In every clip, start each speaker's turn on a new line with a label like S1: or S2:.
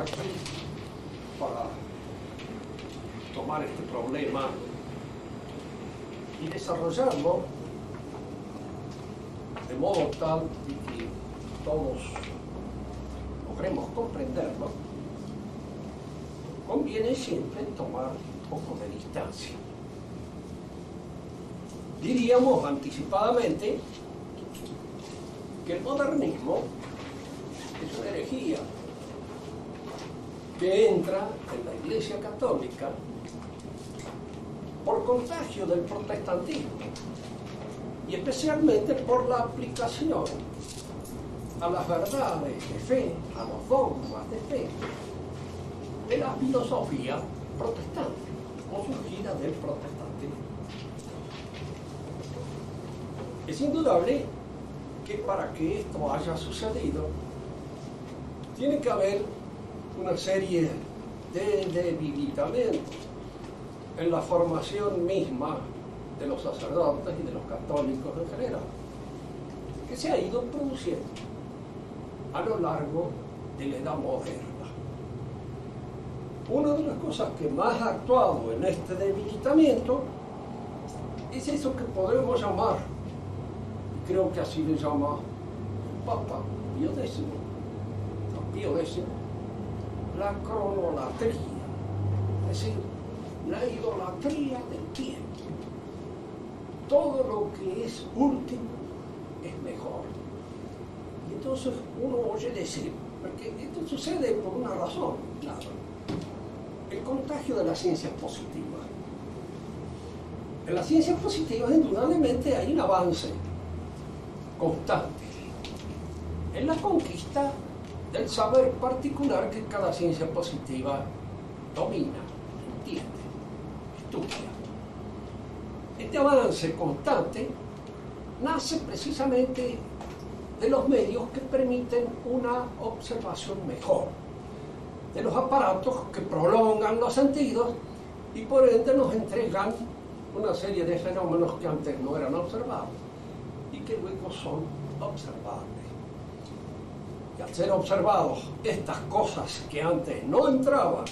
S1: aquí para tomar este problema y desarrollarlo de modo tal que todos logremos comprenderlo. Conviene siempre tomar un poco de distancia. Diríamos anticipadamente que el modernismo es una herejía que entra en la Iglesia Católica por contagio del protestantismo y especialmente por la aplicación a las verdades de fe, a los dogmas de fe de la filosofía protestante o surgida del protestantismo. Es indudable que para que esto haya sucedido tiene que haber una serie de debilitamientos en la formación misma de los sacerdotes y de los católicos en general, que se ha ido produciendo a lo largo de la Edad Moderna. Una de las cosas que más ha actuado en este debilitamiento es eso que podemos llamar, creo que así le llama el Papa Pío X, la cronolatría, es decir, la idolatría del tiempo. Todo lo que es último es mejor. Y entonces uno oye decir, porque esto sucede por una razón, claro, el contagio de las ciencias positivas. En las ciencias positivas indudablemente hay un avance constante en la conquista del saber particular que cada ciencia positiva domina, entiende, estudia. Este avance constante nace precisamente de los medios que permiten una observación mejor, de los aparatos que prolongan los sentidos y por ende nos entregan una serie de fenómenos que antes no eran observados y que luego son observables. Y al ser observados estas cosas que antes no entraban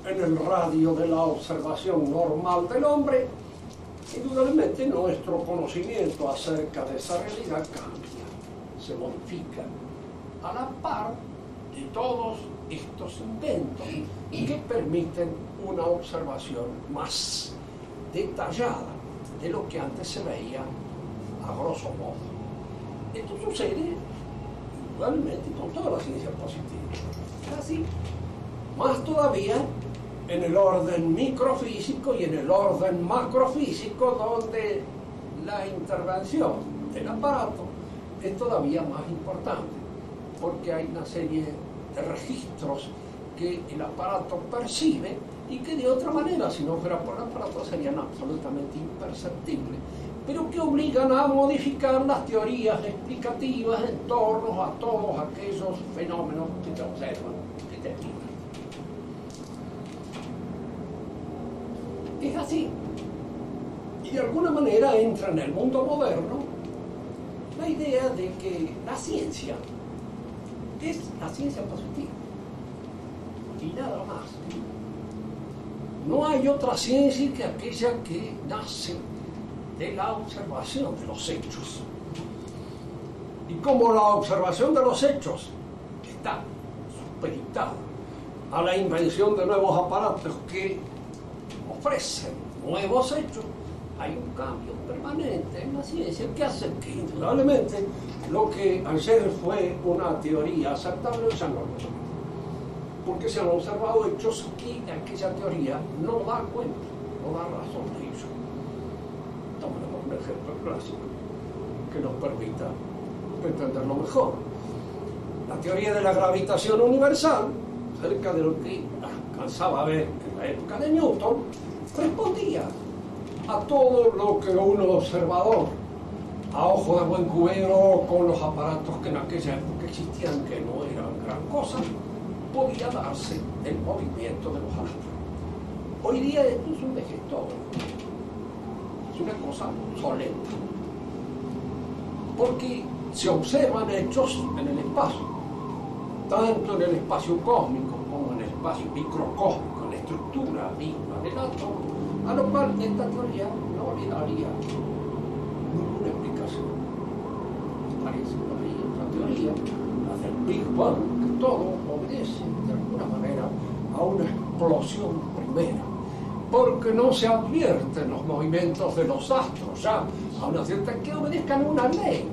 S1: en el radio de la observación normal del hombre, indudablemente nuestro conocimiento acerca de esa realidad cambia, se modifica a la par de todos estos inventos que permiten una observación más detallada de lo que antes se veía a grosso modo. Esto sucede indudablemente con todas las ciencias positivas. Así, más todavía en el orden microfísico y en el orden macrofísico, donde la intervención del aparato es todavía más importante, porque hay una serie de registros que el aparato percibe y que de otra manera, si no fuera por el aparato, serían absolutamente imperceptibles, pero que obligan a modificar las teorías explicativas en torno a todos aquellos fenómenos que se observan, que te explican. Es así. Y de alguna manera entra en el mundo moderno la idea de que la ciencia es la ciencia positiva y nada más. No hay otra ciencia que aquella que nace de la observación de los hechos. Y como la observación de los hechos está supeditada a la invención de nuevos aparatos que ofrecen nuevos hechos, hay un cambio permanente en la ciencia que hace que indudablemente lo que ayer fue una teoría aceptable ya no lo es, porque se han observado hechos que aquella teoría no da cuenta, no da razón de ello. Tomemos un ejemplo clásico que nos permita entenderlo mejor. La teoría de la gravitación universal, cerca de lo que alcanzaba a ver en la época de Newton, respondía a todo lo que un observador a ojo de buen cubero, con los aparatos que en aquella época existían, que no eran gran cosa, podía darse el movimiento de los astros. Hoy día esto es un vejetor, es una cosa obsoleta, porque se observan hechos en el espacio, tanto en el espacio cósmico como en el espacio microcósmico, en la estructura misma del átomo, a lo cual esta teoría no le daría ninguna explicación. Parece por ahí otra teoría, la del Big Bang, que todo obedece de alguna manera a una explosión primera, porque no se advierten los movimientos de los astros ya a una cierta que obedezcan a una ley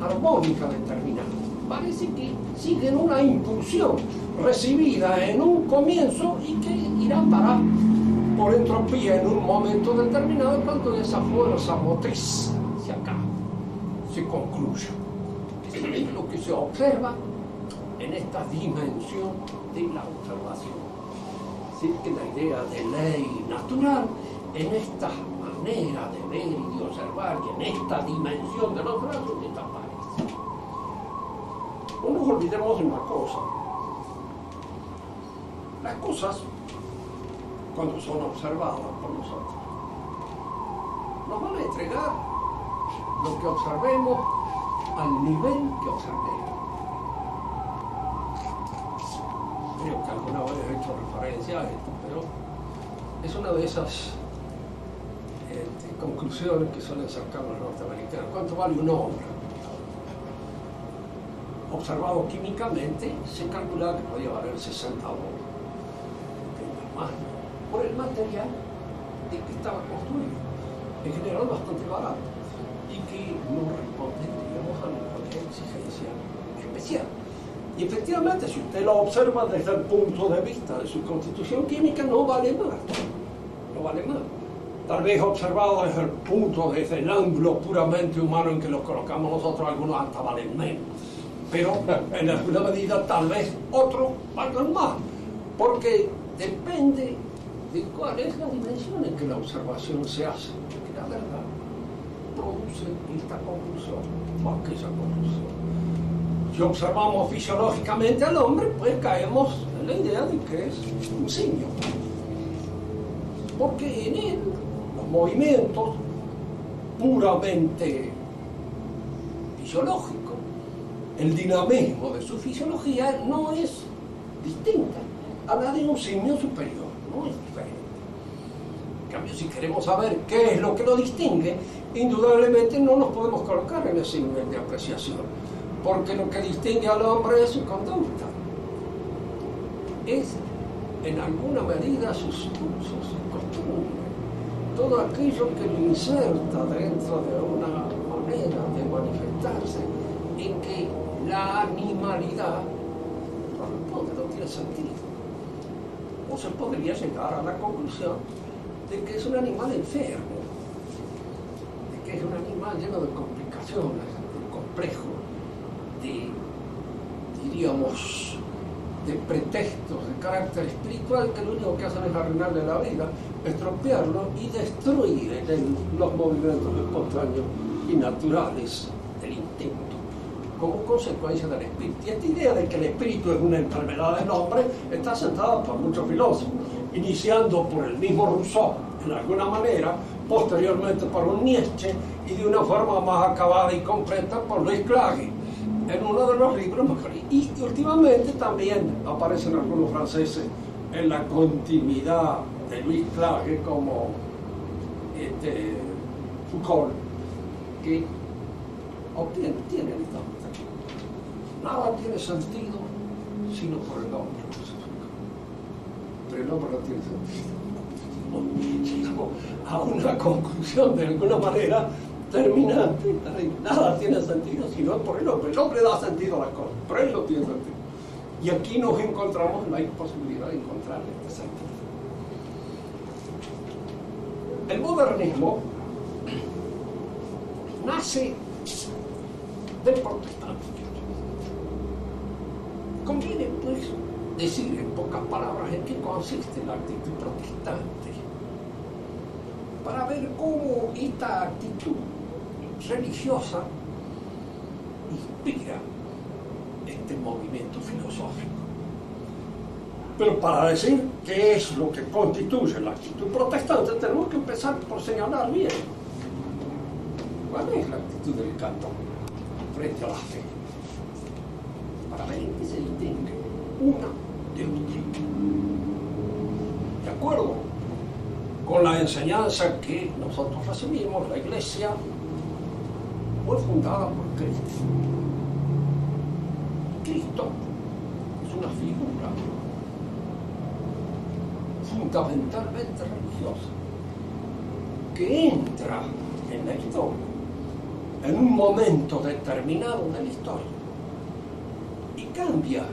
S1: armónica determinada. Parece que siguen una impulsión recibida en un comienzo y que irá para por entropía en un momento determinado cuando esa fuerza motriz se acaba, se concluya. Es lo que se observa en esta dimensión de la observación. Es decir, que la idea de ley natural en esta manera de ver y de observar y en esta dimensión de la observación desaparece. No nos olvidemos de una cosa. Las cosas, cuando son observadas por nosotros, nos van a entregar lo que observemos al nivel que observemos. Creo que alguna vez he hecho referencia a esto, pero es una de esas conclusiones que suelen sacar los norteamericanos. ¿Cuánto vale un hombre? Observado químicamente, se calcula que podía valer $60 más por el material de que estaba construido, en general bastante barato, y que no responderíamos a ninguna exigencia especial. Y efectivamente, si usted lo observa desde el punto de vista de su constitución química, no vale más. No vale más. Tal vez observado desde el ángulo puramente humano en que lo colocamos nosotros, algunos hasta valen menos. Pero en alguna medida tal vez otros valgan más, porque depende de cuál es la dimensión en que la observación se hace, que la verdad produce esta conclusión o aquella conclusión. Si observamos fisiológicamente al hombre, pues caemos en la idea de que es un simio, porque en él los movimientos puramente fisiológicos, el dinamismo de su fisiología no es distinta a la de un simio superior, no es diferente. En cambio, si queremos saber qué es lo que lo distingue, indudablemente no nos podemos colocar en ese nivel de apreciación, porque lo que distingue al hombre es su conducta, es en alguna medida sus usos, sus costumbres, todo aquello que lo inserta dentro de una manera de manifestarse en que la animalidad no tiene sentido. O se podría llegar a la conclusión de que es un animal enfermo, de que es un animal lleno de complicaciones, de complejo, diríamos, de pretextos de carácter espiritual que lo único que hacen es arruinarle la vida, estropearlo y destruir en él los movimientos espontáneos y naturales del instinto, como consecuencia del espíritu. Y esta idea de que el espíritu es una enfermedad del hombre está sentada por muchos filósofos, iniciando por el mismo Rousseau, en alguna manera, posteriormente por un Nietzsche y de una forma más acabada y completa por Louis Clage, en uno de los libros mejores. Y últimamente también aparecen algunos franceses en la continuidad de Louis Clage, como Foucault, que tienen esta mentalidad. Nada tiene sentido sino por el hombre. Pero el hombre no tiene sentido. Llegamos a una conclusión de alguna manera terminante. Nada tiene sentido sino por el hombre. El hombre da sentido a las cosas, pero él no tiene sentido. Y aquí nos encontramos la imposibilidad de encontrar este sentido. El modernismo nace del protestantismo. Conviene, pues, decir en pocas palabras en qué consiste la actitud protestante, para ver cómo esta actitud religiosa inspira este movimiento filosófico. Pero para decir qué es lo que constituye la actitud protestante, tenemos que empezar por señalar bien cuál es la actitud del católico frente a la fe, para ver en qué se distingue una de otra. acuerdo con la enseñanza que nosotros recibimos, la Iglesia fue fundada por Cristo. Cristo es una figura fundamentalmente religiosa que entra en la historia en un momento determinado de la historia y cambia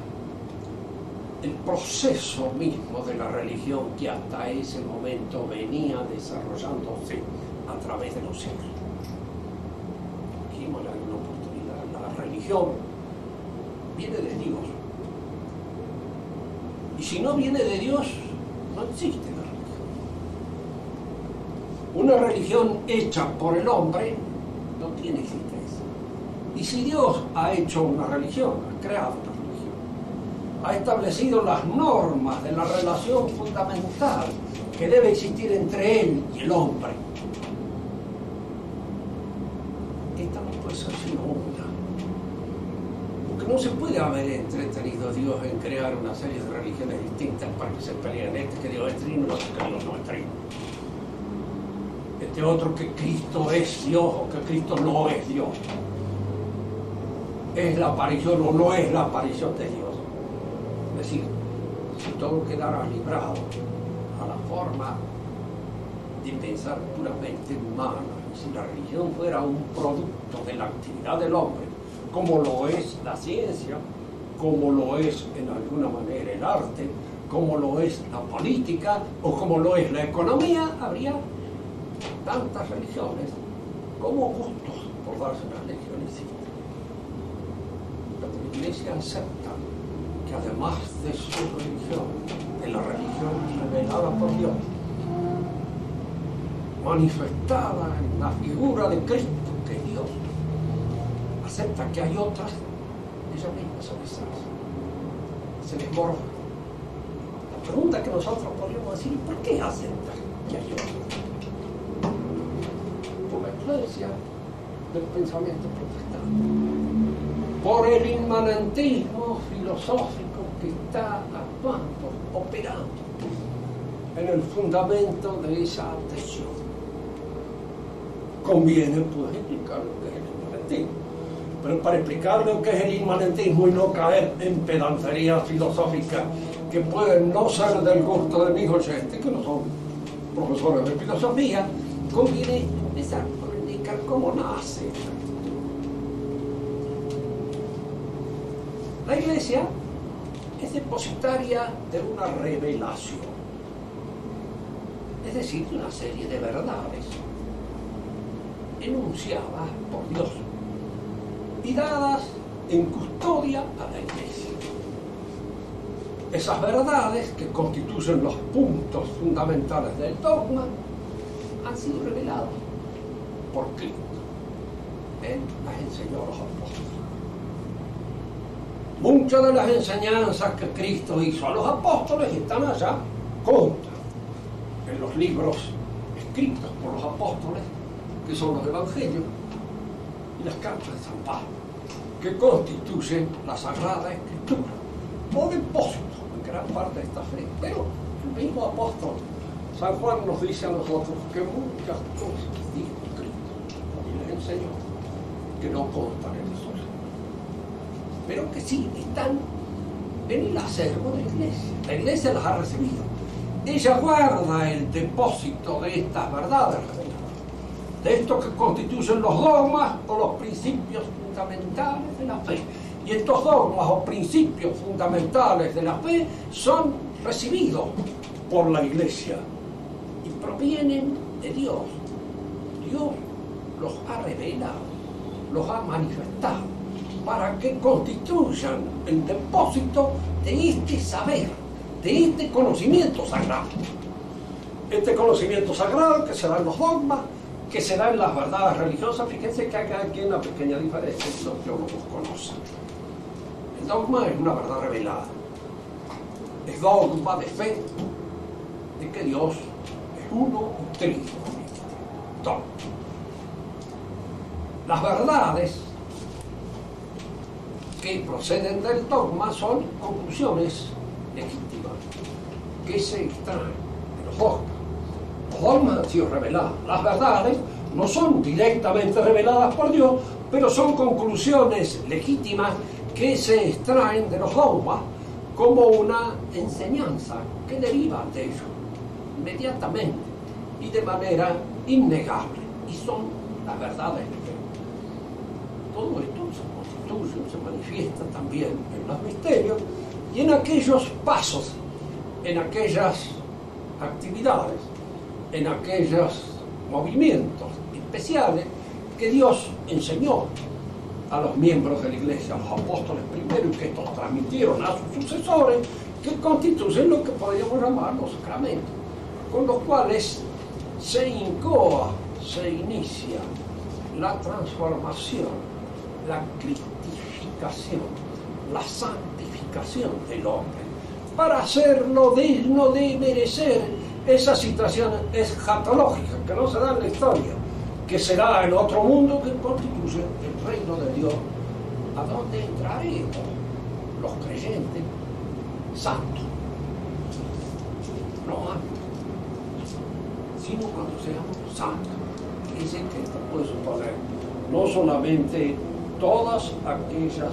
S1: el proceso mismo de la religión que hasta ese momento venía desarrollándose a través de los siglos. Dijimos en alguna oportunidad, la religión viene de Dios. Y si no viene de Dios, no existe la religión. Una religión hecha por el hombre no tiene existencia. Y si Dios ha hecho una religión, ha creado una religión, ha establecido las normas de la relación fundamental que debe existir entre Él y el hombre, esta no puede ser sino una. Porque no se puede haber entretenido Dios en crear una serie de religiones distintas para que se peleen que Dios es trino y otro que Dios no es trino. Este otro que Cristo es Dios o que Cristo no es Dios. ¿Es la aparición o no es la aparición de Dios? Es decir, si todo quedara librado a la forma de pensar puramente humana, si la religión fuera un producto de la actividad del hombre, como lo es la ciencia, como lo es en alguna manera el arte, como lo es la política o como lo es la economía, habría tantas religiones como gustos por darse una religión existe. Pero la Iglesia acepta que además de su religión, de la religión revelada por Dios, manifestada en la figura de Cristo, que es Dios, acepta que hay otras, ellas mismas son esas, se les borra. La pregunta que nosotros podríamos decir, ¿por qué acepta que hay otras? Por la influencia del pensamiento protestante, por el inmanentismo filosófico que está actuando, operando en el fundamento de esa adhesión. Conviene pues explicar lo que es el inmanentismo, pero para explicar lo que es el inmanentismo y no caer en pedanterías filosóficas que pueden no ser del gusto de mis oyentes, que no son profesores de filosofía, conviene empezar por indicar cómo nace esta actitud. La Iglesia es depositaria de una revelación, es decir, de una serie de verdades enunciadas por Dios y dadas en custodia a la Iglesia. Esas verdades, que constituyen los puntos fundamentales del dogma, han sido reveladas por Cristo. Él las enseñó a los apóstoles. Muchas de las enseñanzas que Cristo hizo a los apóstoles están allá contra en los libros escritos por los apóstoles, que son los evangelios y las cartas de San Pablo, que constituyen la Sagrada Escritura, o depósito en gran parte de esta fe. Pero el mismo apóstol San Juan nos dice a nosotros que muchas cosas dijo Cristo y les enseñó que no constan en nosotros, pero que sí están en el acervo de la Iglesia. La Iglesia las ha recibido. Ella guarda el depósito de estas verdades reveladas, de esto que constituyen los dogmas o los principios fundamentales de la fe. Y estos dogmas o principios fundamentales de la fe son recibidos por la Iglesia y provienen de Dios. Dios los ha revelado, los ha manifestado, para que constituyan el depósito de este saber, de este conocimiento sagrado. Este conocimiento sagrado que se da en los dogmas, que se da en las verdades religiosas. Fíjense que acá hay una pequeña diferencia que los teólogos conocen. El dogma es una verdad revelada. Es dogma de fe de que Dios es uno y trino. Dogma. Las verdades que proceden del dogma son conclusiones legítimas que se extraen de los dogmas. Los dogmas han sido revelados. Las verdades no son directamente reveladas por Dios, pero son conclusiones legítimas que se extraen de los dogmas como una enseñanza que deriva de ellos inmediatamente y de manera innegable, y son las verdades de Dios. Todo esto se constituye, se manifiesta también en los misterios y en aquellos pasos, en aquellas actividades, en aquellos movimientos especiales que Dios enseñó a los miembros de la Iglesia, a los apóstoles primero, y que estos transmitieron a sus sucesores, que constituyen lo que podríamos llamar los sacramentos, con los cuales se incoa, se inicia la transformación, la cristificación, la santificación del hombre, para hacerlo digno de merecer esa situación escatológica que no se da en la historia, que se da en otro mundo que constituye el reino de Dios, a donde entraremos los creyentes santos, no antes, sino cuando seamos santos. Dicen que esto puede suponer no solamente todas aquellas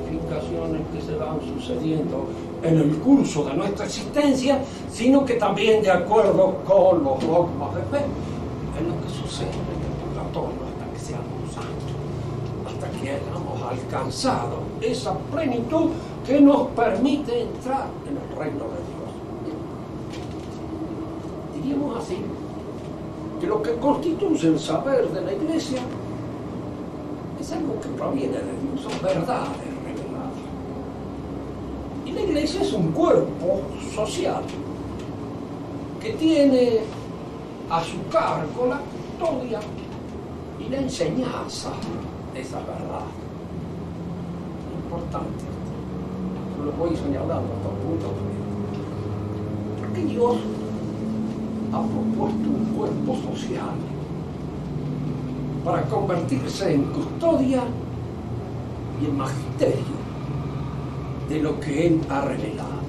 S1: purificaciones que se van sucediendo en el curso de nuestra existencia, sino que también de acuerdo con los dogmas de fe, en lo que sucede en el purgatorio hasta que seamos santos, hasta que hayamos alcanzado esa plenitud que nos permite entrar en el reino de Dios. Diríamos así, que lo que constituye el saber de la Iglesia es algo que proviene de Dios, son verdades reveladas. Y la Iglesia es un cuerpo social que tiene a su cargo la custodia y la enseñanza de esas verdades. Importante. Yo lo voy señalando hasta el punto porque Dios ha propuesto un cuerpo social para convertirse en custodia y en magisterio de lo que Él ha revelado.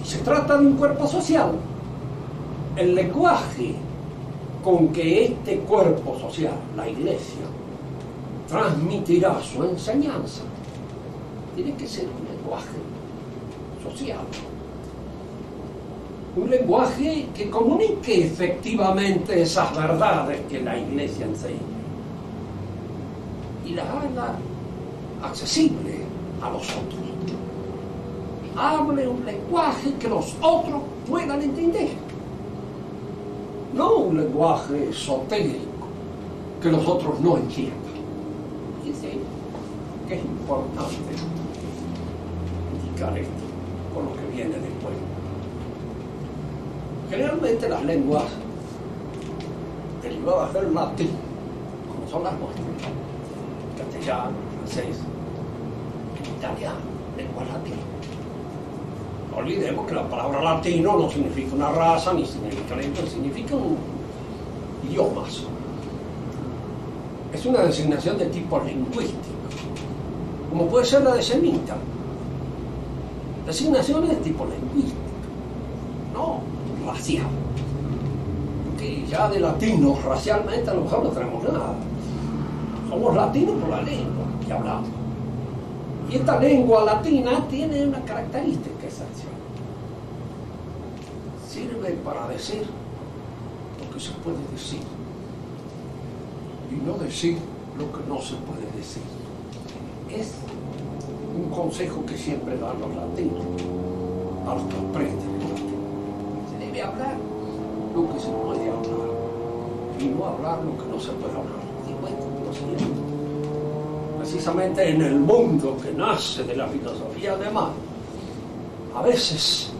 S1: Se trata de un cuerpo social. El lenguaje con que este cuerpo social, la Iglesia, transmitirá su enseñanza, tiene que ser un lenguaje social. Un lenguaje que comunique efectivamente esas verdades que la Iglesia enseña y las haga accesible a los otros. Hable un lenguaje que los otros puedan entender, no un lenguaje esotérico que los otros no entiendan. Fíjense que es importante indicar esto con lo que viene después. Generalmente las lenguas derivadas del latín, como son las nuestras, castellano, francés, italiano, lengua latina. No olvidemos que la palabra latino no significa una raza, ni significa lengua, significa un idioma. Es una designación de tipo lingüístico, como puede ser la de semita. Designaciones de tipo lingüístico, no racial. Porque ya de latinos racialmente a lo mejor no tenemos nada. Somos latinos por la lengua que hablamos. Y esta lengua latina tiene una característica esencial. Sirve para decir lo que se puede decir y no decir lo que no se puede decir. Es un consejo que siempre dan los latinos a los que aprenden el latín. Se debe hablar lo que se puede hablar y no hablar lo que no se puede hablar. Digo esto por lo siguiente. Precisamente en el mundo que nace de la filosofía alemana, a veces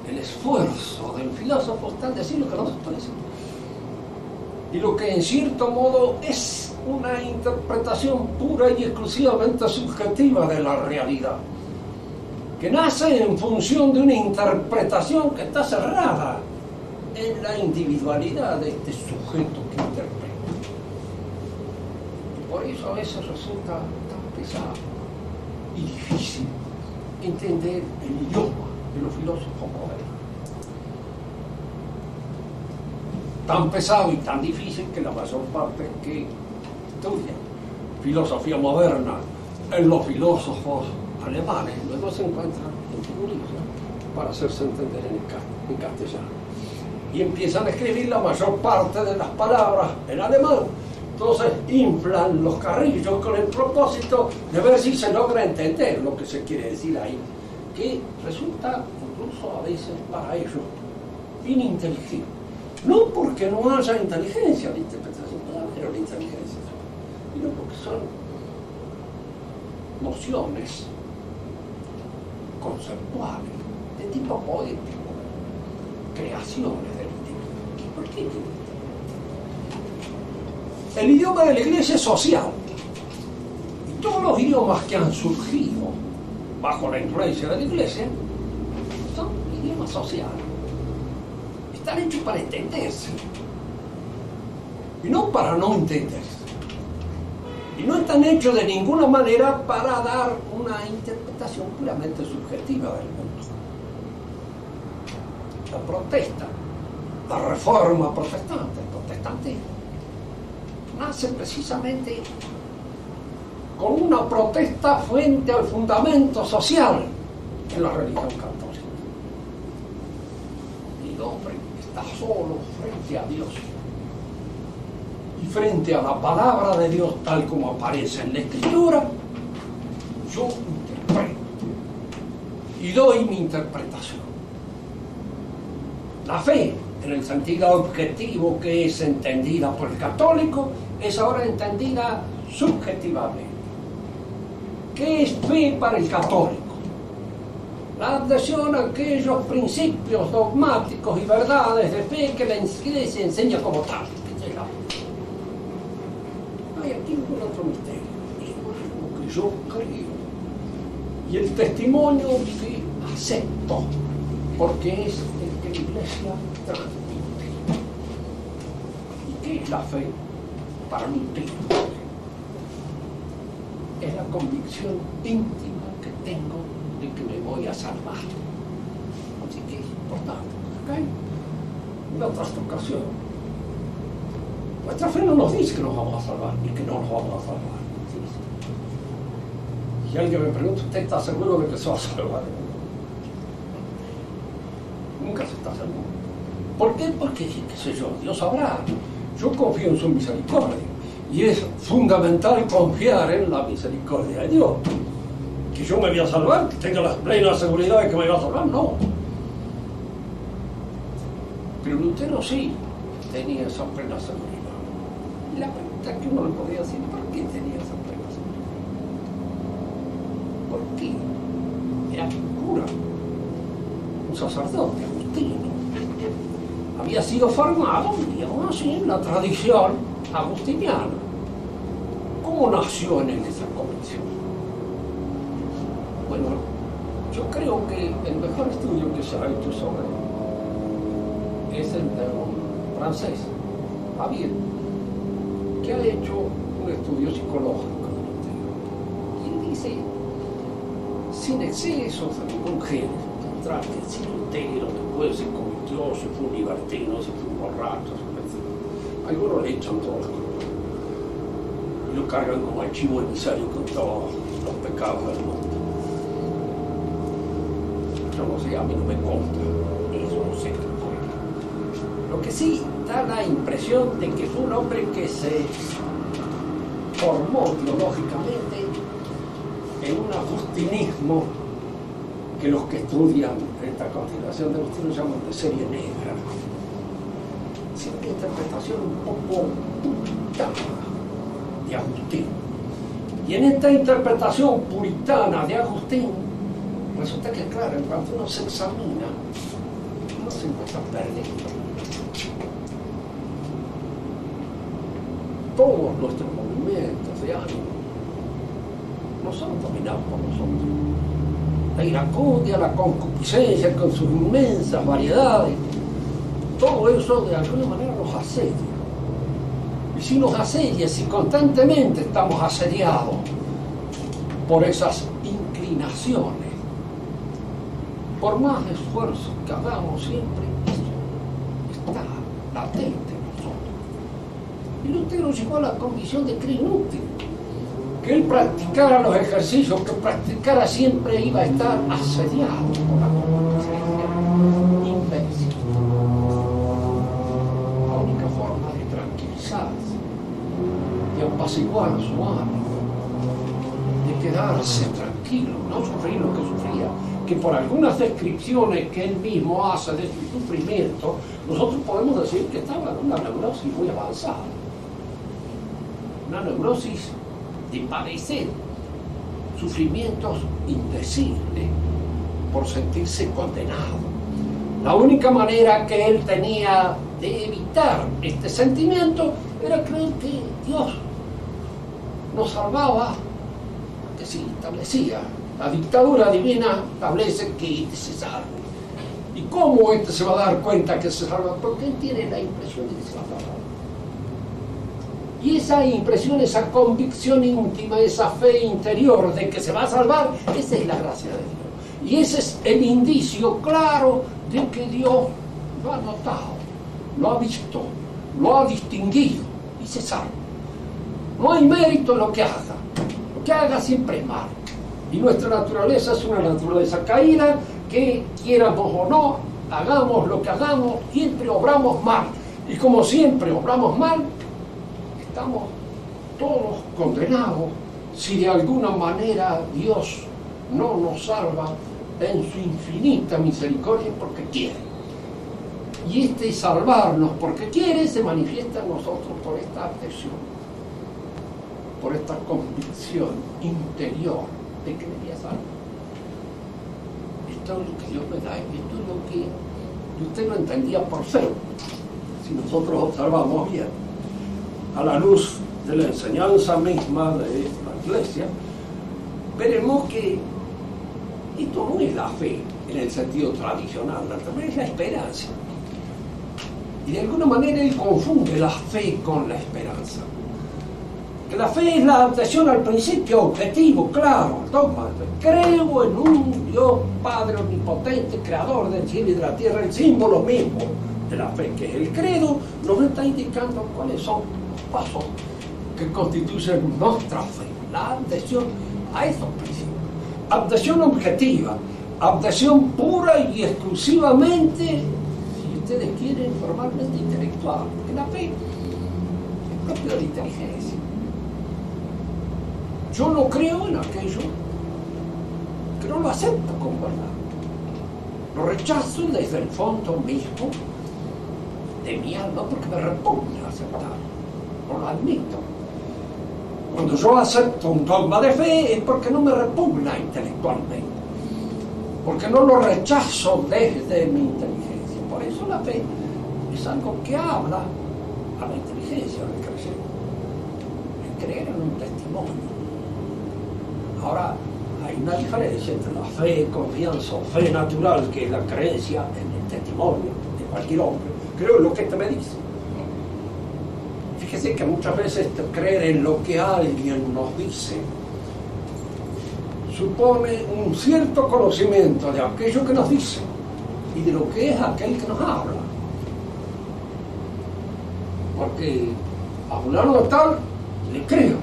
S1: el esfuerzo del filósofo está en decir lo que no se puede decir. Y lo que en cierto modo es una interpretación pura y exclusivamente subjetiva de la realidad, que nace en función de una interpretación que está cerrada en la individualidad de este sujeto que interpreta. Y por eso a veces resulta tan pesado y difícil entender el idioma de los filósofos modernos. tan pesado y tan difícil que la mayor parte que estudia filosofía moderna en los filósofos alemanes luego se encuentran en figurillas para hacerse entender en castellano. Y empiezan a escribir la mayor parte de las palabras en alemán. Entonces inflan los carrillos con el propósito de ver si se logra entender lo que se quiere decir ahí, que resulta incluso a veces para ellos ininteligible. No porque no haya inteligencia de interpretación, pero la inteligencia, sino porque son nociones conceptuales de tipo poético, creaciones del individuo. ¿Por qué? El idioma de la iglesia es social. Y todos los idiomas que han surgido bajo la influencia de la iglesia son idiomas sociales. Están hechos para entenderse. Y no para no entenderse. Y no están hechos de ninguna manera para dar una interpretación puramente subjetiva del mundo. La protesta, la reforma protestante, el protestantismo, nace precisamente con una protesta frente al fundamento social en la religión católica. El hombre está solo frente a Dios y frente a la palabra de Dios tal como aparece en la Escritura. Yo interpreto y doy mi interpretación. La fe, en el sentido objetivo que es entendida por el católico, es ahora entendida subjetivamente. ¿Qué es fe para el católico? La adhesión a aquellos principios dogmáticos y verdades de fe que la Iglesia enseña como tal. No hay aquí ningún otro misterio. Es lo que yo creo. Y el testimonio que acepto, porque es el que la Iglesia transmite. ¿Y qué es la fe? Para mí, es la convicción íntima que tengo de que me voy a salvar. Así que es importante. ¿Okay? Una trastocación. Nuestra fe no nos dice que nos vamos a salvar y que no nos vamos a salvar. Si alguien me pregunta, ¿usted está seguro de que se va a salvar? Nunca se está seguro. ¿Por qué? Porque, qué sé yo, Dios sabrá. Yo confío en su misericordia. Y es fundamental confiar en la misericordia de Dios. ¿Que yo me voy a salvar? ¿Que tenga la plena seguridad de que me voy a salvar? No. Pero Lutero sí tenía esa plena seguridad. Y la pregunta que uno le podría decir, ¿por qué tenía esa plena seguridad? ¿Por qué? Era un cura, un sacerdote agustino. Había sido formado, digamos así, en la tradición agustiniana. ¿Cómo nació en él esa convicción? Bueno, yo creo que el mejor estudio que se ha hecho sobre él es el de un francés, Javier, que ha hecho un estudio psicológico de Lutero. Y él dice, sin excesos de ningún género, tendrá que decir Lutero, después se convirtió, se fue un libertino, se fue un borracho, etc. Algunos le echan todas las culpas y lo cargan como archivo emisario con todos los pecados del mundo. Yo no sé, a mí no me consta, eso no sé qué fue. Lo que sí da la impresión de que fue un hombre que se formó teológicamente en un agustinismo que los que estudian esta continuación de Agustín llaman de serie negra. Es una interpretación un poco puritana de Agustín. Y en esta interpretación puritana de Agustín, resulta que, claro, en cuanto uno se examina, uno se encuentra perdido. Todos nuestros movimientos de ánimo no son dominados por nosotros. La iracudia, la concupiscencia con sus inmensas variedades, todo eso de alguna manera nos asedia. Y si nos asedia, si constantemente estamos asediados por esas inclinaciones, por más esfuerzos que hagamos siempre, eso está latente. Y Lutero llegó a la convicción de que era inútil. Que él practicara los ejercicios, que practicara siempre iba a estar asediado por la conciencia. Imbécil. La única forma de tranquilizarse, de apaciguar su ánimo, de quedarse tranquilo, no sufrir lo que sufría, que por algunas descripciones que él mismo hace de su sufrimiento, nosotros podemos decir que estaba en una neurosis muy avanzada. Una neurosis de padecer sufrimientos indecibles por sentirse condenado. La única manera que él tenía de evitar este sentimiento era creer que Dios nos salvaba, que sí, establecía. La dictadura divina establece que este se salva. ¿Y cómo este se va a dar cuenta que se salva? Porque él tiene la impresión de que se va a salvar. Y esa impresión, esa convicción íntima, esa fe interior de que se va a salvar, esa es la gracia de Dios. Y ese es el indicio claro de que Dios lo ha notado, lo ha visto, lo ha distinguido y se salva. No hay mérito en lo que haga siempre es malo. Y nuestra naturaleza es una naturaleza caída que, quieramos o no, hagamos lo que hagamos, siempre obramos mal. Y como siempre obramos mal, estamos todos condenados si de alguna manera Dios no nos salva en su infinita misericordia porque quiere. Y este salvarnos porque quiere se manifiesta en nosotros por esta adhesión, por esta convicción interior de que me voy a salvar. Esto es lo que Dios me da, esto es lo que usted lo entendía por fe. Si nosotros observamos bien, a la luz de la enseñanza misma de la Iglesia, veremos que esto no es la fe en el sentido tradicional, también es la esperanza. Y de alguna manera él confunde la fe con la esperanza. Que la fe es la adhesión al principio objetivo, claro, al dogma. Creo en un Dios Padre omnipotente, creador del cielo y de la tierra, el símbolo mismo de la fe, que es el credo, nos está indicando cuáles son los pasos que constituyen nuestra fe, la adhesión a esos principios. Adhesión objetiva, adhesión pura y exclusivamente, si ustedes quieren, formalmente intelectual, porque la fe es propio de la inteligencia. Yo no creo en aquello que no lo acepto como verdad. Lo rechazo desde el fondo mismo de mi alma porque me repugna aceptarlo. No lo admito. Cuando yo acepto un dogma de fe es porque no me repugna intelectualmente. Porque no lo rechazo desde mi inteligencia. Por eso la fe es algo que habla a la inteligencia del creyente. Es creer en un testimonio. Ahora, hay una diferencia entre la fe, confianza o fe natural, que es la creencia en el testimonio de cualquier hombre. Creo en lo que este me dice. Fíjese que muchas veces creer en lo que alguien nos dice supone un cierto conocimiento de aquello que nos dice y de lo que es aquel que nos habla. Porque a fulano de tal le creo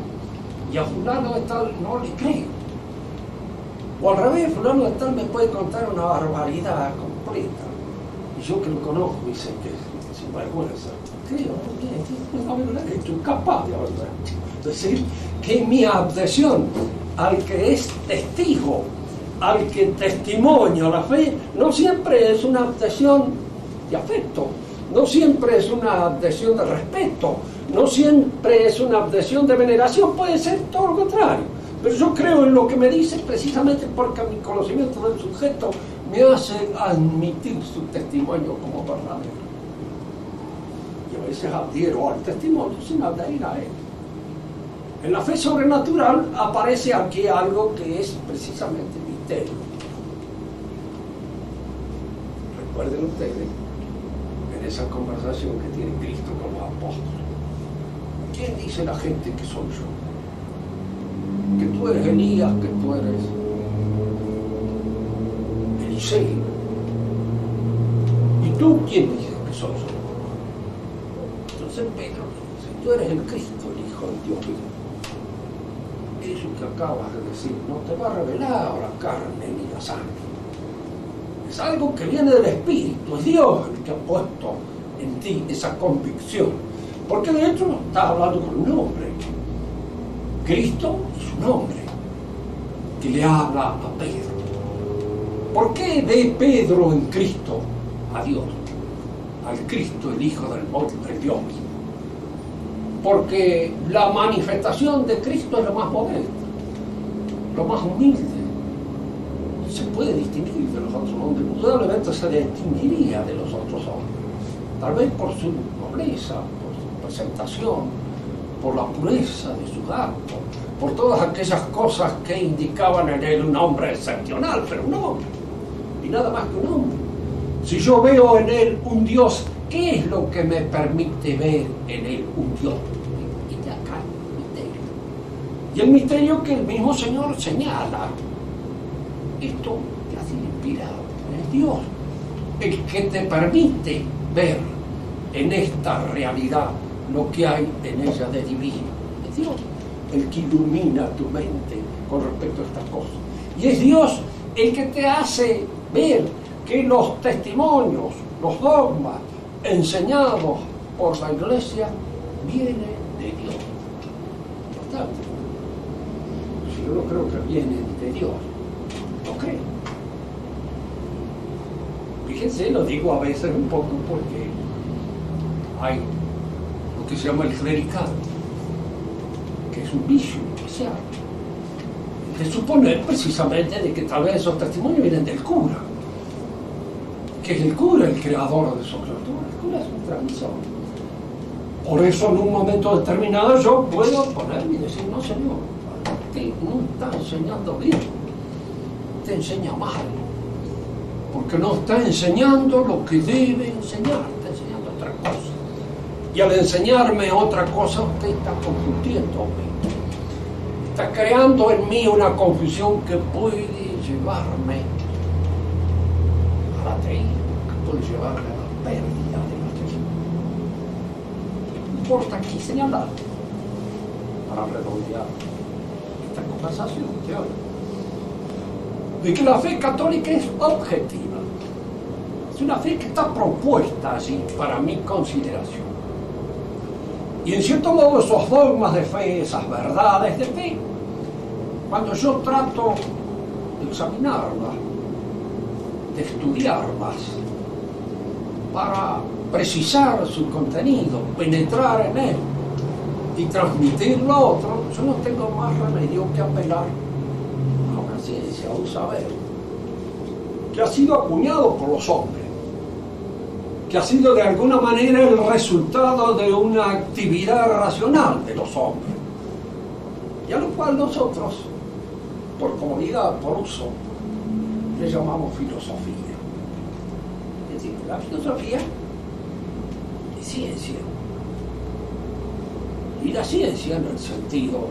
S1: y a fulano de tal no le creo. O al revés, fulano de tal me puede contar una barbaridad completa y yo que lo conozco y sé que es sin vergüenza, creo, porque es la verdad que estoy capaz de hablar. Es decir, que mi adhesión al que es testigo, al que testimonia la fe, no siempre es una adhesión de afecto, no siempre es una adhesión de respeto, no siempre es una adhesión de veneración, puede ser todo lo contrario. Pero yo creo en lo que me dice precisamente porque mi conocimiento del sujeto me hace admitir su testimonio como verdadero. Y a veces adhiero al testimonio sin adherir a él. En la fe sobrenatural aparece aquí algo que es precisamente misterio. Recuerden ustedes en esa conversación que tiene Cristo con los apóstoles. ¿Quién dice la gente que soy yo? Que tú eres Elías, que tú eres Eliseo. ¿Y tú quién dices que soy yo? Entonces Pedro le dice, tú eres el Cristo, el Hijo del Dios vivo. Eso que acabas de decir no te va a revelar la carne ni la sangre. Es algo que viene del Espíritu, es Dios el que ha puesto en ti esa convicción. Porque de hecho estás hablando con un hombre. Cristo es un hombre que le habla a Pedro. ¿Por qué ve Pedro en Cristo a Dios? Al Cristo, el Hijo del Dios mismo. Porque la manifestación de Cristo es lo más modesto, lo más humilde. Se puede distinguir de los otros hombres, indudablemente se distinguiría de los otros hombres, tal vez por su nobleza, por su presentación, por la pureza de sus actos, por todas aquellas cosas que indicaban en él un hombre excepcional, pero un hombre, y nada más que un hombre. Si yo veo en él un Dios, ¿qué es lo que me permite ver en él un Dios? Y de acá el misterio. Y el misterio que el mismo Señor señala. Esto te ha sido inspirado, es Dios el que te permite ver en esta realidad lo que hay en ella de divino. Es Dios el que ilumina tu mente con respecto a estas cosas. Y es Dios el que te hace ver que los testimonios, los dogmas enseñados por la Iglesia vienen de Dios. Importante. Si yo no creo que vienen de Dios, no creo. Fíjense, lo digo a veces un poco porque hay lo que se llama el clericado, que es un vicio especial, de suponer precisamente de que tal vez esos testimonios vienen del cura, que es el cura el creador de su criatura. El cura es un transmisor. Por eso en un momento determinado yo puedo ponerme y decir, no señor, usted no está enseñando bien, usted enseña mal, porque no está enseñando lo que debe enseñar, está enseñando otra cosa. Y al enseñarme otra cosa, usted está confundiéndome, está creando en mí una confusión que puede llevarme al ateísmo, que puede llevarme a la pérdida de la fe. No importa aquí señalar, para redondear esta conversación de hoy, de que la fe católica es objetiva, es una fe que está propuesta allí para mi consideración. Y en cierto modo esos dogmas de fe, esas verdades de fe, cuando yo trato de examinarlas, de estudiarlas, para precisar su contenido, penetrar en él y transmitirlo a otro, yo no tengo más remedio que apelar a una ciencia, a un saber, que ha sido acuñado por los hombres, que ha sido de alguna manera el resultado de una actividad racional de los hombres, y a lo cual nosotros, por comodidad, por uso, le llamamos filosofía. Es decir, la filosofía es ciencia, y la ciencia en el sentido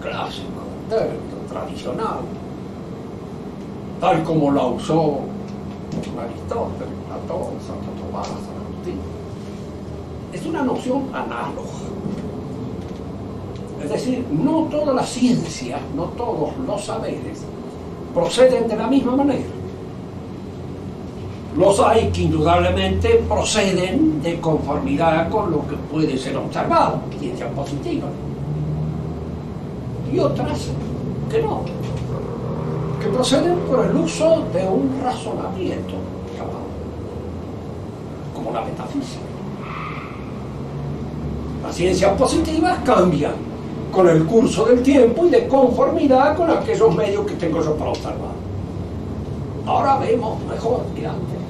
S1: clásico, término, tradicional, tal como la usó Aristóteles, Platón, Santo Tomás, San Agustín, es una noción análoga. Es decir, no todas las ciencias, no todos los saberes proceden de la misma manera. Los hay que indudablemente proceden de conformidad con lo que puede ser observado, ciencia positiva, y otras que no, que proceden por el uso de un razonamiento llamado, como la metafísica. Las ciencias positivas cambian con el curso del tiempo y de conformidad con aquellos medios que tengo yo para observar. Ahora vemos mejor que antes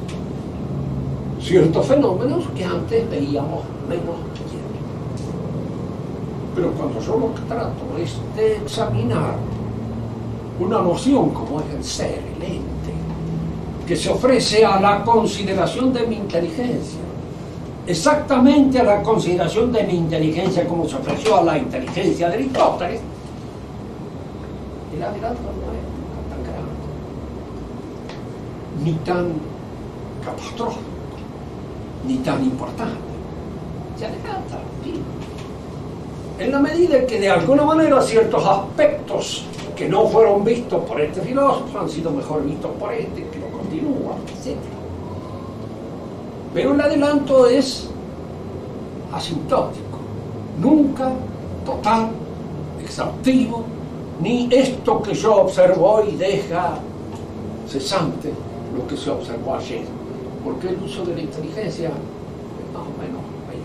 S1: ciertos fenómenos que antes veíamos menos bien. Pero cuando yo lo que trato es de examinar una noción como es el ser, el ente, que se ofrece a la consideración de mi inteligencia, exactamente a la consideración de mi inteligencia como se ofreció a la inteligencia de Aristóteles, el adelanto no es tan grande, ni tan catastrófico, ni tan importante. Se adelanta, sí, En la medida en que de alguna manera ciertos aspectos que no fueron vistos por este filósofo han sido mejor vistos por este, que lo continúa, etc. Pero el adelanto es asintótico, nunca total, exhaustivo, ni esto que yo observo hoy deja cesante lo que se observó ayer, porque el uso de la inteligencia es más o menos ahí.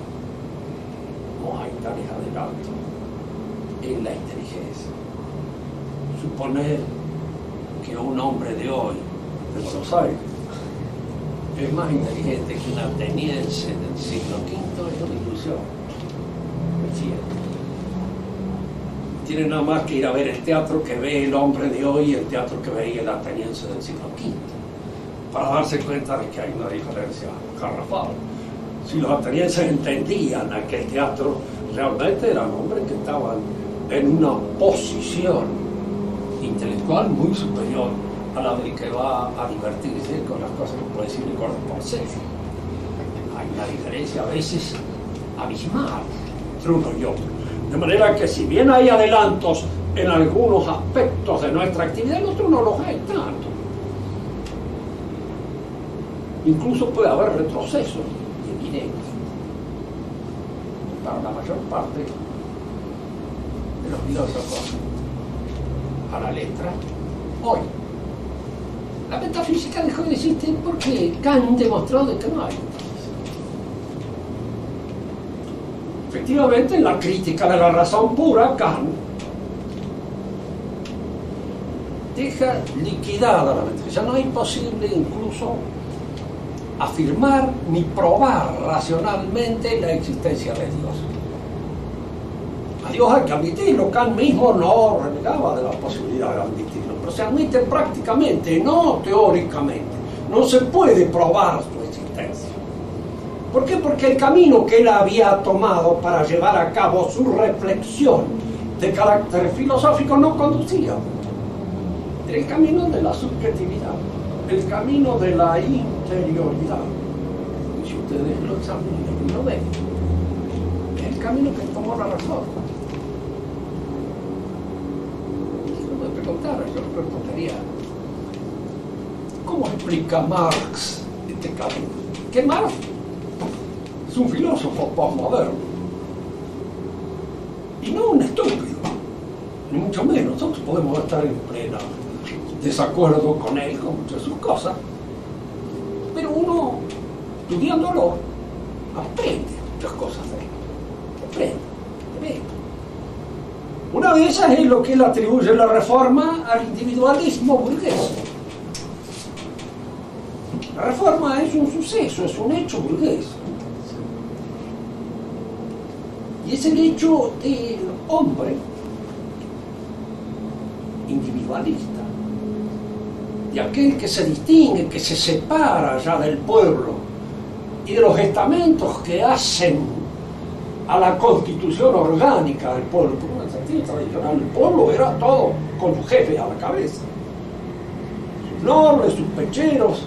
S1: No hay tales adelantos en la inteligencia. Suponer que un hombre de hoy, de Buenos Aires, es más inteligente que un ateniense del siglo V es una ilusión. Es cierto. Tiene nada más que ir a ver el teatro que ve el hombre de hoy y el teatro que veía el ateniense del siglo V, para darse cuenta de que hay una diferencia garrafal. Si los atenienses entendían aquel teatro, realmente eran hombres que estaban en una posición intelectual muy superior a la del que va a divertirse con las cosas que puede decir Nicolás Porcel. Hay una diferencia a veces abismal entre uno y otro. De manera que si bien hay adelantos en algunos aspectos de nuestra actividad, en otros no los hay tanto. Incluso puede haber retrocesos evidentes para la mayor parte de los filósofos a la letra hoy. La metafísica dejó de existir porque Kant demostró de que no hay metafísica. Efectivamente, en la crítica de la razón pura, Kant deja liquidada la metafísica. No es posible incluso afirmar ni probar racionalmente la existencia de Dios. A Dios hay que admitirlo. Kant mismo no renegaba de la posibilidad de admitirlo, pero se admite prácticamente, no teóricamente. No se puede probar su existencia. ¿Por qué? Porque el camino que él había tomado para llevar a cabo su reflexión de carácter filosófico no conducía. Era el camino de la subjetividad, el camino de la interioridad. Y si ustedes lo examinan y lo ven, es el camino que tomó la razón. Si me preguntara, yo le preguntaría, ¿cómo explica Marx este camino? Que Marx es un filósofo postmoderno y no un estúpido, ni mucho menos. Nosotros podemos estar en plena desacuerdo con él, con muchas de sus cosas, pero uno, estudiándolo, aprende muchas cosas de él. Aprende. Una de esas es lo que él atribuye la reforma al individualismo burgués. La reforma es un suceso, es un hecho burgués. Y es el hecho del hombre individualista, de aquel que se distingue, que se separa ya del pueblo y de los estamentos que hacen a la constitución orgánica del pueblo. Porque en el sentido tradicional, el pueblo era todo con su jefe a la cabeza. Sus nobles, sus pecheros,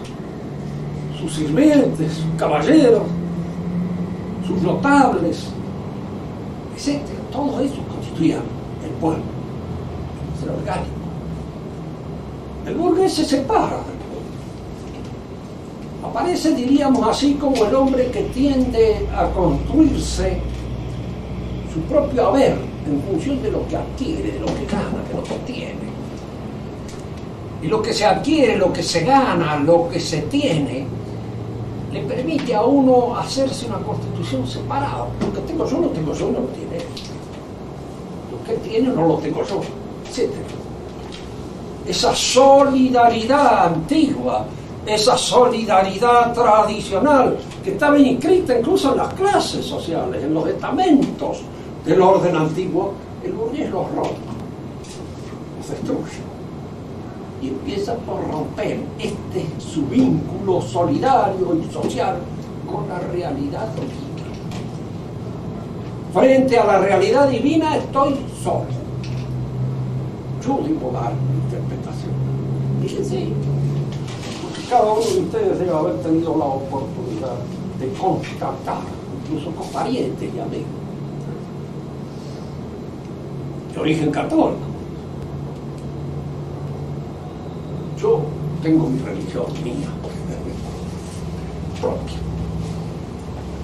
S1: sus sirvientes, sus caballeros, sus notables, etc. Todo eso constituía el pueblo, el orgánico. El burgués se separa del pueblo. Aparece, diríamos así, como el hombre que tiende a construirse su propio haber en función de lo que adquiere, de lo que gana, de lo que tiene. Y lo que se adquiere, lo que se gana, lo que se tiene, le permite a uno hacerse una constitución separada. Lo que tengo yo, no tengo yo, no lo tiene él. Lo que él tiene, no lo tengo yo, etc. Esa solidaridad antigua, esa solidaridad tradicional, que estaba inscrita incluso en las clases sociales, en los estamentos del orden antiguo, el burgués los rompe, los destruye. Y empieza por romper su vínculo solidario y social con la realidad divina. Frente a la realidad divina estoy solo. Yo debo dar mi interpretación. Fíjense, porque cada uno de ustedes debe haber tenido la oportunidad de constatar, incluso con parientes y amigos, de origen católico. Yo tengo mi religión mía, propia.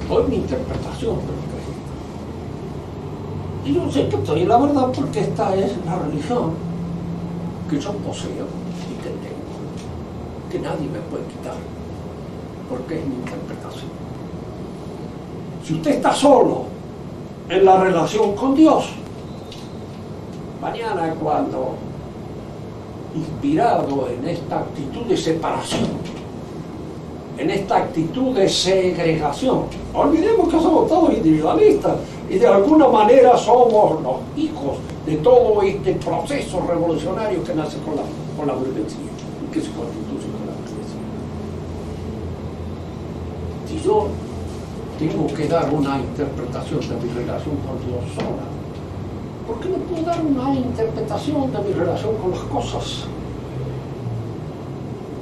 S1: Doy mi interpretación de lo que es. Y yo sé que estoy en la verdad porque esta es la religión que yo poseo y que tengo, que nadie me puede quitar, porque es mi interpretación. Si usted está solo en la relación con Dios, mañana cuando, inspirado en esta actitud de separación, en esta actitud de segregación, olvidemos que somos todos individualistas y de alguna manera somos los hijos de todo este proceso revolucionario que nace con la burguesía y que se constituye con la burguesía. Si yo tengo que dar una interpretación de mi relación con Dios sola, ¿por qué no puedo dar una interpretación de mi relación con las cosas,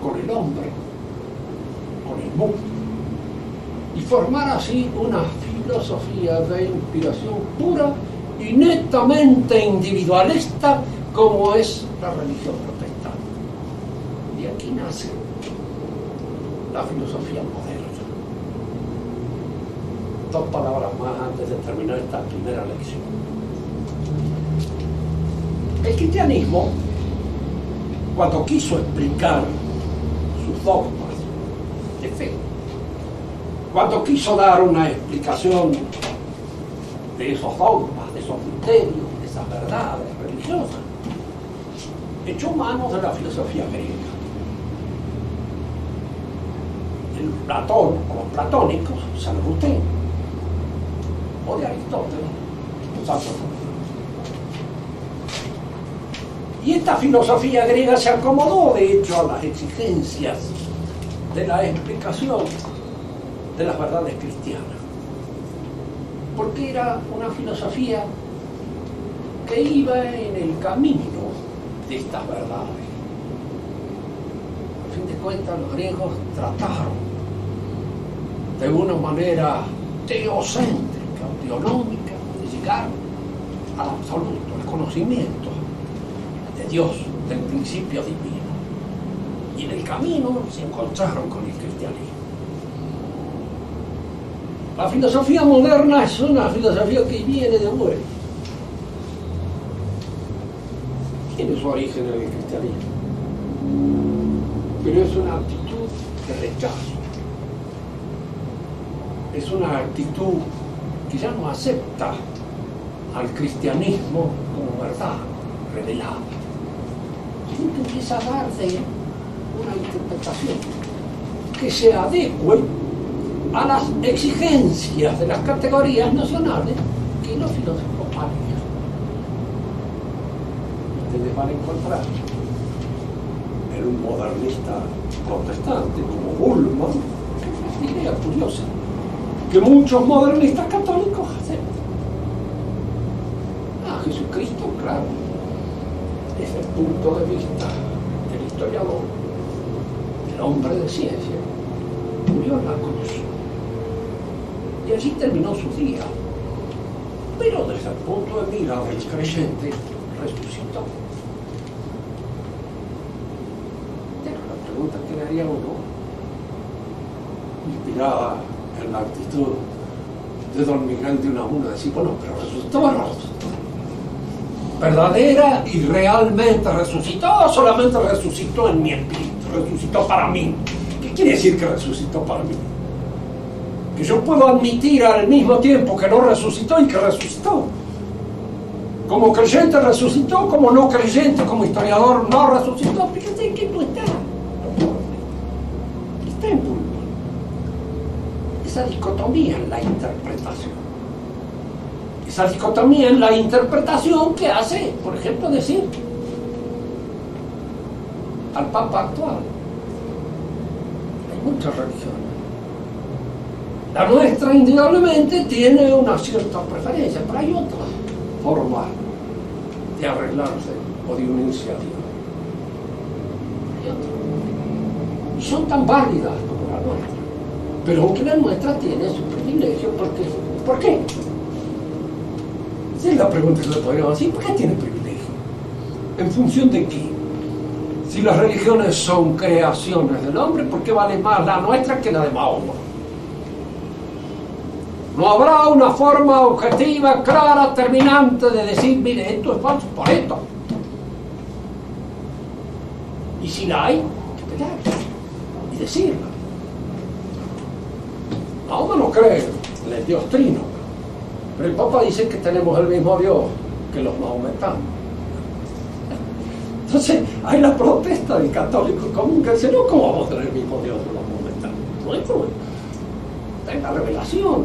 S1: con el hombre, con el mundo, y formar así una filosofía de inspiración pura y netamente individualista como es la religión protestante? Y aquí nace la filosofía moderna. Dos palabras más antes de terminar esta primera lección. El cristianismo, cuando quiso explicar sus dogmas de fe, cuando quiso dar una explicación de esos dogmas, de esos misterios, de esas verdades religiosas, echó mano de la filosofía griega. El Platón, o los platónicos, San Agustín, o de Aristóteles, Santo Tomás. Y esta filosofía griega se acomodó, de hecho, a las exigencias de la explicación de las verdades cristianas, porque era una filosofía que iba en el camino de estas verdades. A fin de cuentas, los griegos trataron de una manera teocéntrica, teonómica, de llegar al absoluto, al conocimiento de Dios, del principio divino. Y en el camino se encontraron con el cristianismo. La filosofía moderna es una filosofía que viene de vuelta. Tiene su origen en el cristianismo, pero es una actitud de rechazo. Es una actitud que ya no acepta al cristianismo como verdad revelada, sino que empieza a darle una interpretación que se adecue a las exigencias de las categorías nacionales que los filósofos manejan. Ustedes van a encontrar en un modernista protestante como Bultmann una idea curiosa que muchos modernistas católicos aceptan. Jesucristo, claro, desde el punto de vista del historiador, del hombre de ciencia, murió en la cruz. Y allí terminó su día. Pero desde el punto de vista del creyente, resucitó. Pero la pregunta que le haría uno, inspirada en la actitud de don Miguel de Unamuno, decir, bueno, pero resucitó o no resucitó. ¿Verdadera y realmente resucitó o solamente resucitó en mi espíritu? Resucitó para mí. ¿Qué quiere decir que resucitó para mí? Que yo puedo admitir al mismo tiempo que no resucitó y que resucitó. Como creyente resucitó, como no creyente, como historiador no resucitó. Fíjate que no está. Está en Bultmann. Esa dicotomía en la interpretación. Esa dicotomía en la interpretación que hace, por ejemplo, decir al Papa actual. Hay muchas religiones. La nuestra, indudablemente, tiene una cierta preferencia, pero hay otras formas de arreglarse o de unirse a Dios. Hay otras. Y son tan válidas como la nuestra. Pero aunque la nuestra tiene su privilegio, ¿por qué? Esa es la pregunta que le podríamos decir. ¿Por qué tiene privilegio? ¿En función de qué? Si las religiones son creaciones del hombre, ¿por qué vale más la nuestra que la de Mahoma? No habrá una forma objetiva, clara, terminante de decir, mire, esto es falso por esto. Y si la hay, esperar y decirla. Mahoma no cree en el Dios trino, pero el Papa dice que tenemos el mismo Dios que los mahometanos. Entonces hay la protesta del católico común que dice, no, ¿cómo vamos a tener el mismo Dios que los mahometanos? No hay problema. Está en la revelación.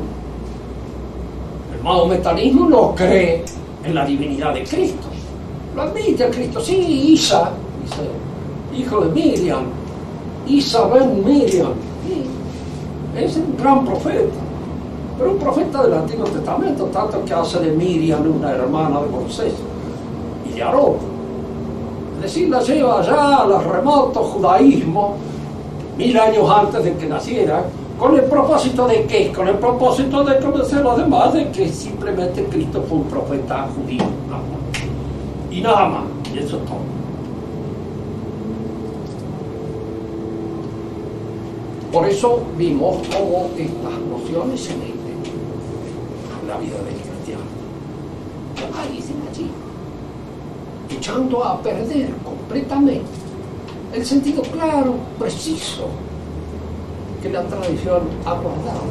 S1: El mahometanismo no cree en la divinidad de Cristo. Lo admite a Cristo. Sí, Isa, dice, hijo de Miriam, Isa ben Miriam. Sí, es un gran profeta, pero un profeta del Antiguo Testamento, tanto que hace de Miriam una hermana de Moisés y de Aarón. Es decir, la lleva allá al remoto judaísmo, 1000 años antes de que naciera. ¿Con el propósito de qué? Con el propósito de convencer a los demás de que simplemente Cristo fue un profeta judío. Y nada más. Y eso es todo. Por eso vimos cómo estas nociones se meten en la vida del cristiano. Aparecen allí, echando a perder completamente el sentido claro, preciso, que la tradición ha guardado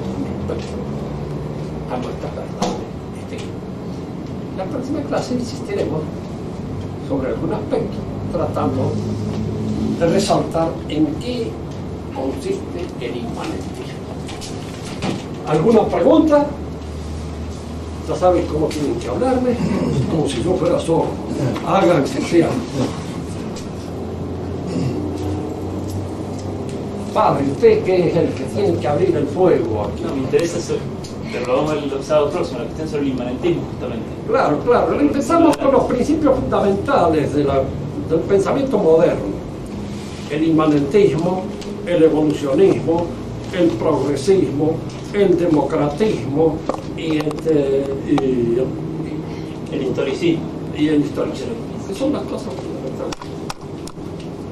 S1: respecto a nuestras verdades. En la próxima clase insistiremos sobre algún aspecto, tratando de resaltar en qué consiste el inmanentismo. ¿Alguna pregunta? Ya saben cómo tienen que hablarme, como si yo fuera sordo. Hagan que sea. Padre, usted que es el que tiene que abrir el fuego aquí.
S2: No, me interesa eso, pero lo vamos a ver el sábado próximo, la cuestión sobre el inmanentismo, justamente.
S1: Claro, claro. Empezamos con los principios fundamentales del pensamiento moderno. El inmanentismo, el evolucionismo, el progresismo, el democratismo y
S2: el historicismo.
S1: Y el historicismo. Que son las cosas fundamentales.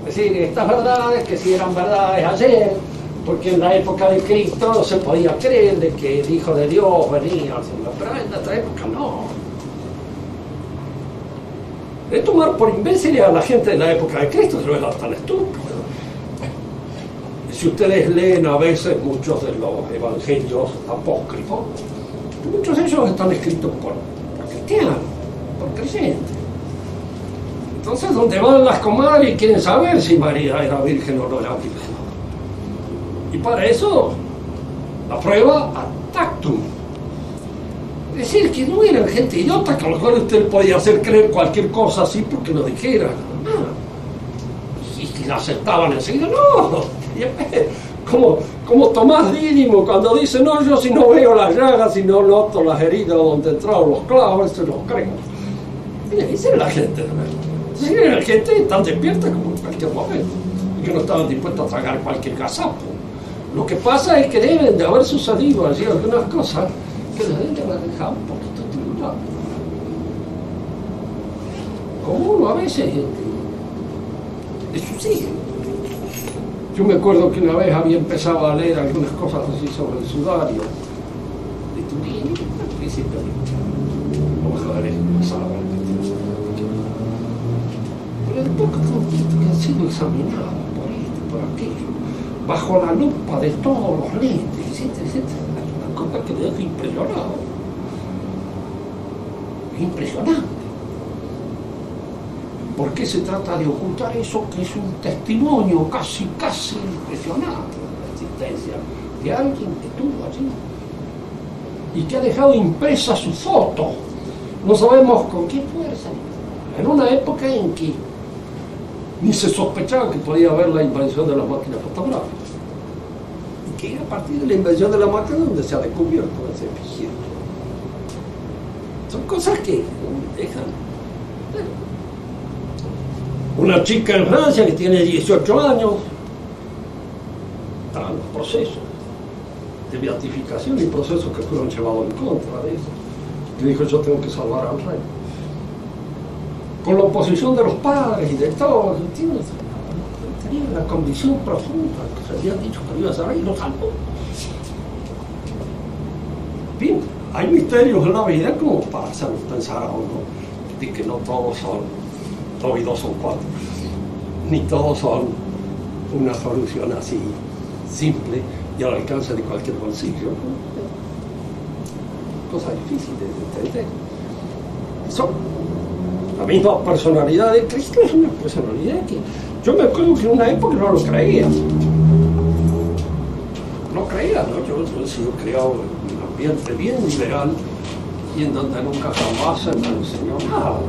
S1: Es decir, estas verdades que sí eran verdades ayer, porque en la época de Cristo no se podía creer de que el Hijo de Dios venía, pero en nuestra época no. De tomar por imbéciles a la gente de la época de Cristo no era tan estúpido. Si ustedes leen a veces muchos de los evangelios apócrifos, muchos de ellos están escritos por cristianos, por creyentes. Entonces, donde van las comadres y quieren saber si María era virgen o no era virgen. Y para eso, la prueba ad tactum. Es decir, que no eran gente idiota, que a lo mejor usted podía hacer creer cualquier cosa así porque lo dijera. Y la aceptaban enseguida, no. Como Tomás Dídimo, cuando dice, no, yo si no veo las llagas, si no noto las heridas donde entraron los clavos, se los creo. Esa era la gente, ¿no? Sí, la gente tan despierta como en cualquier momento, y que no estaban dispuestos a tragar cualquier gazapo. Lo que pasa es que deben de haber sucedido allí algunas cosas que les deben de haber dejado un poquito tribulados. Como uno a veces le sucede. Yo me acuerdo que una vez había empezado a leer algunas cosas así sobre el sudario de Turín, al principio, vamos a ver pero después que han sido examinadas por esto, por aquello, bajo la lupa de todos los lentes, etcétera, etcétera, una cosa que me deja impresionado. Es impresionante. Porque se trata de ocultar eso que es un testimonio casi impresionante de la existencia de alguien que estuvo allí y que ha dejado impresa su foto. No sabemos con qué fuerza. En una época en que ni se sospechaba que podía haber la invención de las máquinas fotográficas. Y que es a partir de la invención de la máquina donde se ha descubierto ese efigie. Son cosas que dejan. Una chica en Francia que tiene 18 años, están los procesos de beatificación y procesos que fueron llevados en contra de eso. que dijo: yo tengo que salvar al rey. Con la oposición de los padres y de todos, ¿entiendes? Tenía una condición profunda, que se había dicho que iba a salir y lo salvó. Bien, hay misterios en la vida como para hacernos pensar a uno de que no todos son 2 y 2 son 4, ni todos son una solución así simple y al alcance de cualquier bolsillo. Cosa difícil de entender. Eso, la misma personalidad de Cristo es una personalidad que yo me acuerdo que en una época no lo creía. No creía, ¿no? Yo he sido criado en un ambiente bien liberal y en donde nunca jamás se me enseñó nada.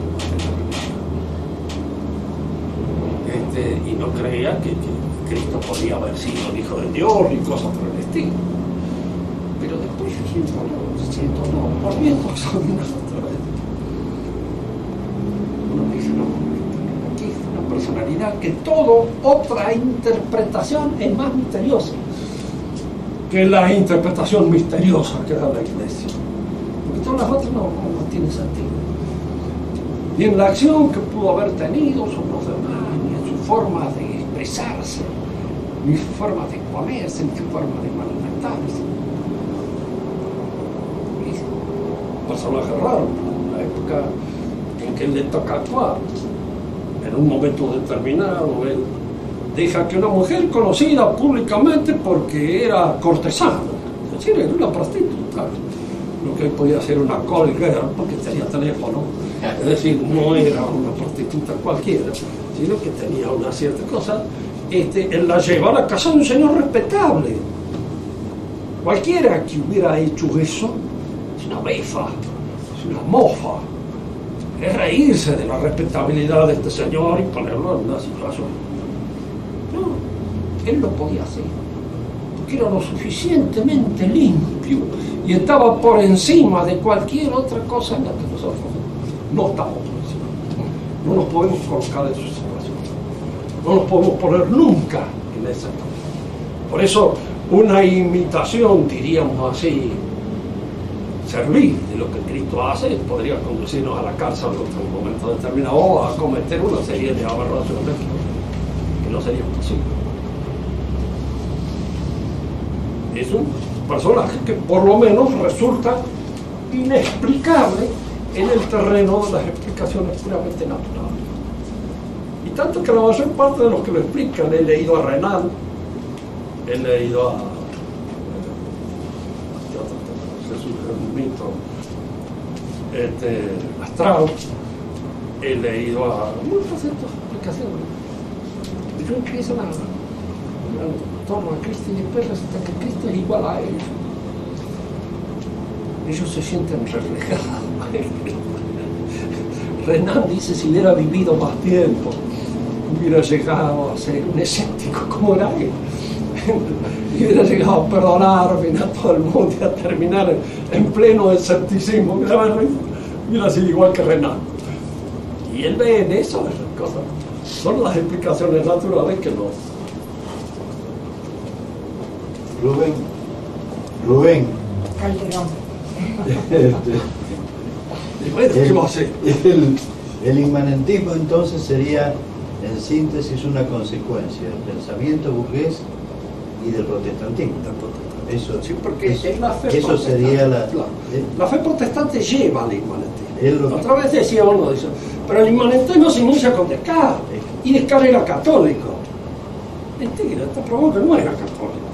S1: Y no creía que Cristo podía haber sido el Hijo de Dios y cosas por el estilo. Pero después yo siento no, volviendo a examinar otra vez. Uno dice: no, aquí es una personalidad que toda otra interpretación es más misteriosa que la interpretación misteriosa que da la Iglesia. Porque todas las otras no tienen sentido. Ni en la acción que pudo haber tenido sobre los demás, ni en su forma de expresarse, ni su forma de ponerse, ni su forma de manifestarse. Es un personaje raro, en la época en que le toca actuar. En un momento determinado, él deja que una mujer conocida públicamente porque era cortesana, es decir, era una prostituta, lo que podía ser una call girl porque tenía teléfono, es decir, no era una prostituta cualquiera, sino que tenía una cierta cosa. Él la lleva a la casa de un señor respetable. Cualquiera que hubiera hecho eso es una befa, es una mofa, es reírse de la respetabilidad de este señor y ponerlo en una situación. No, él lo podía hacer, porque era lo suficientemente limpio y estaba por encima de cualquier otra cosa en la que nosotros no estamos por encima. No nos podemos colocar en su situación, no nos podemos poner nunca en esa situación. Por eso una imitación, diríamos así, servil de lo que Cristo hace, podría conducirnos a la cárcel en otro momento determinado o a cometer una serie de aberraciones que no serían posibles. Es un personaje que por lo menos resulta inexplicable en el terreno de las explicaciones puramente naturales. Y tanto que la mayor parte de los que lo explican, he leído a Renan, he leído a Jesús Mito, a Strauss, he leído a muchas de estas explicaciones. Y yo empiezo a torno a Cristo y después resulta que Cristo es igual a ellos. Ellos se sienten reflejados. Renan dice: si hubiera vivido más tiempo, hubiera llegado a ser un escéptico como era él. Y hubiera llegado a perdonar a todo el mundo y a terminar en pleno escepticismo. Hubiera sido igual que Renan. Y él ve en eso esas cosas. Son las explicaciones naturales que no.
S3: Rubén.
S4: Calderón.
S1: ¿Qué va a hacer?
S3: El inmanentismo entonces sería, en síntesis, una consecuencia del pensamiento burgués y del protestantismo. Eso,
S1: sí, porque
S3: eso,
S1: es la fe
S3: eso sería
S1: la fe protestante lleva al inmanentismo. Otra vez decía uno de eso, pero el inmanentismo se inicia con Descartes, y Descartes era católico. Mentira, está probado que no era católico.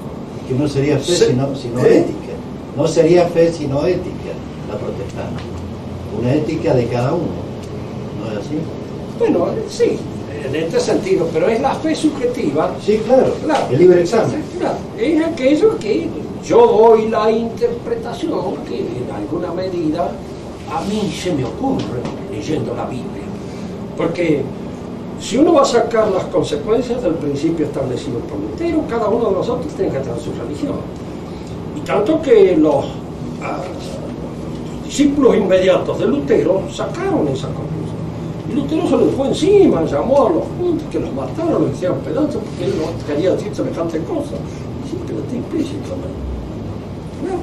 S3: Que no sería fe sino ética. No sería fe sino ética, la protestante. Una ética de cada uno. ¿No es así?
S1: Bueno, sí, en este sentido, pero es la fe subjetiva.
S3: Sí, claro. El libre examen.
S1: Claro, es aquello que yo doy la interpretación que en alguna medida a mí se me ocurre leyendo la Biblia. Porque si uno va a sacar las consecuencias del principio establecido por Lutero, cada uno de nosotros tiene que tener su religión. Y tanto que los discípulos inmediatos de Lutero sacaron esa conclusión. Y Lutero se les fue encima, llamó a los juntos que los mataron, les decían pedazos, porque él no quería decir semejante cosa. Sí, pero está implícito, ¿no?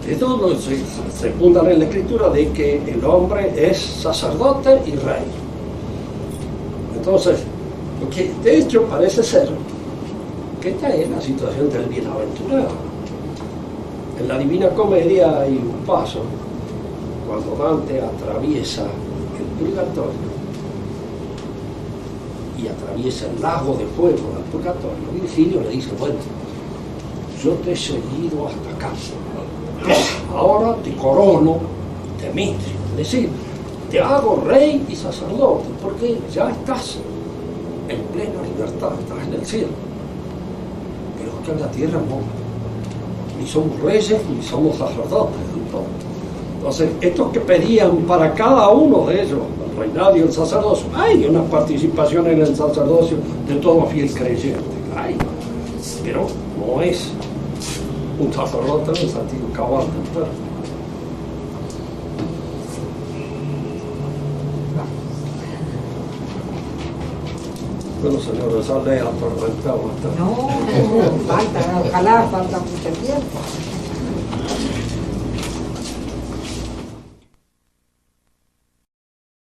S1: Esto se funda en la escritura de que el hombre es sacerdote y rey. Entonces, lo que de hecho parece ser que esta es la situación del bienaventurado. En la Divina Comedia hay un paso cuando Dante atraviesa el purgatorio y atraviesa el lago de fuego del purgatorio. Virgilio le dice, bueno, yo te he seguido hasta acá, ahora te corono y te mitrio, es decir, te hago rey y sacerdote, porque ya estás en plena libertad, estás en el cielo. Pero acá en la tierra no, ni somos reyes ni somos sacerdotes. Entonces, estos que pedían para cada uno de ellos el reinado y el sacerdocio, hay una participación en el sacerdocio de todo fiel creyente, hay, pero no es un sacerdote en el sentido cabal del término. Bueno, señores, sale atormentado.
S4: No, falta, ojalá falta mucho tiempo.